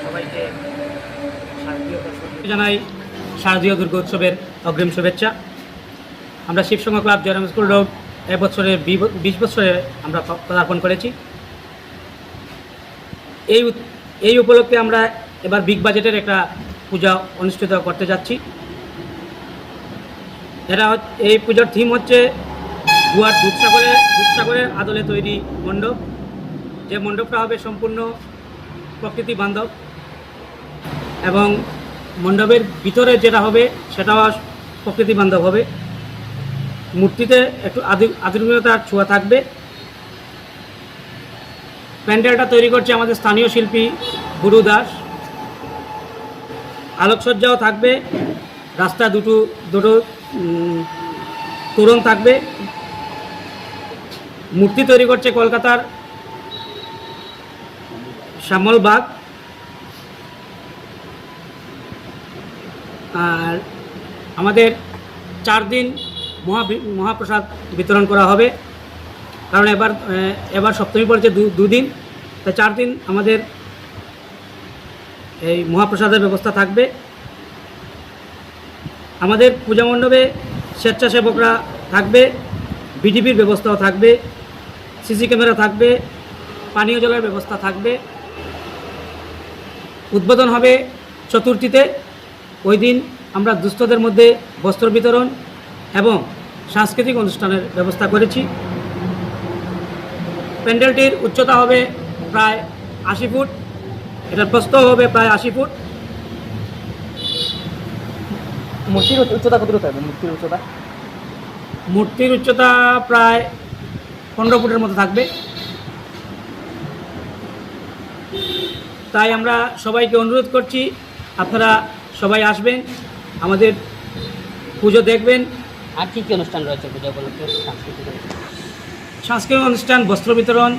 সবাইকে জানাই শারদীয় দুর্গোৎসবের অগ্রিম শুভেচ্ছা। আমরা শিবসংঘ ক্লাব জয়রাম স্কুল রোড এবছরে 20 বছরে আমরা পদার্পণ করেছি। এই উপলক্ষে আমরা এবার বিগ বাজেটের একটা পূজা অনুষ্ঠিত করতে যাচ্ছি। এই পূজার থিম হচ্ছে গুয়ার দুধসাগরের আদলে তৈরি মণ্ডপ। যে মণ্ডপটা হবে সম্পূর্ণ প্রকৃতি বান্ধব এবং মণ্ডপের ভিতরে যেটা হবে সেটাও প্রকৃতি বান্ধব হবে। মূর্তিতে একটু আধুনিকতার ছোঁয়া থাকবে। প্যান্ডেলটা তৈরি করছে আমাদের স্থানীয় শিল্পী গুরু দাস। আলোকসজ্জাও থাকবে, রাস্তা দুটো তোরণ থাকবে। মূর্তি তৈরি করছে কলকাতার শ্যামলবাগ। আর আমাদের 4 দিন মহাপ্রসাদ বিতরণ করা হবে, কারণ এবার সপ্তমী পড়েছে 2 দিন, তাই 4 দিন আমাদের এই মহাপ্রসাদের ব্যবস্থা থাকবে। আমাদের পূজা মণ্ডপে স্বেচ্ছাসেবকরা থাকবে, বিডিপির ব্যবস্থাও থাকবে, সিসি ক্যামেরা থাকবে, পানীয় জলের ব্যবস্থা থাকবে। উদ্বোধন হবে চতুর্থীতে। ওই দিন আমরা দুস্থদের মধ্যে বস্ত্র বিতরণ এবং সাংস্কৃতিক অনুষ্ঠানের ব্যবস্থা করেছি। প্যান্ডেলটির উচ্চতা হবে প্রায় 80 ফুট, এটার প্রস্থ হবে প্রায় 80 ফুট। মূর্তির উচ্চতা কতটুকু থাকবে? মূর্তির উচ্চতা প্রায় 15 ফুটের মতো থাকবে। তাই আমরা সবাইকে অনুরোধ করছি, আপনারা সবাই আসবেন, আমাদের পুজো দেখবেন। আর কী কী অনুষ্ঠান রয়েছে পূজা উপলক্ষে? সাংস্কৃতিক অনুষ্ঠান, বস্ত্র বিতরণ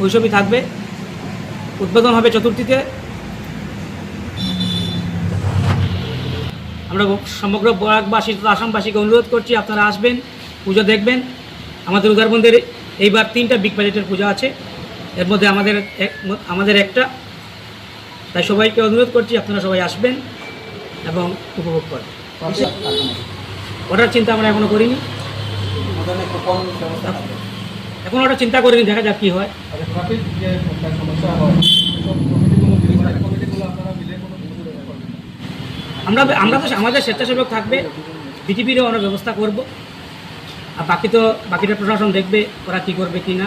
ওইসবই থাকবে। উদ্বোধন হবে চতুর্থীতে। আমরা সমগ্র বরাকবাসী তথা আসামবাসীকে অনুরোধ করছি, আপনারা আসবেন, পুজো দেখবেন। আমাদের উদারবন্দের এইবার 3টা বিগ বাজেটের পূজা আছে, এর মধ্যে আমাদের একটা। তাই সবাইকে অনুরোধ করছি আপনারা সবাই আসবেন এবং উপভোগ করেন। ওটার চিন্তা আমরা এখনও করিনি, এখন ওটা চিন্তা করিনি, দেখা যাক কী হয়। আমরা তো আমাদের স্বেচ্ছাসেবক থাকবে, বিজেপিরও আমরা ব্যবস্থা করব। আর বাকিটা প্রশাসন দেখবে ওরা কী করবে কি না।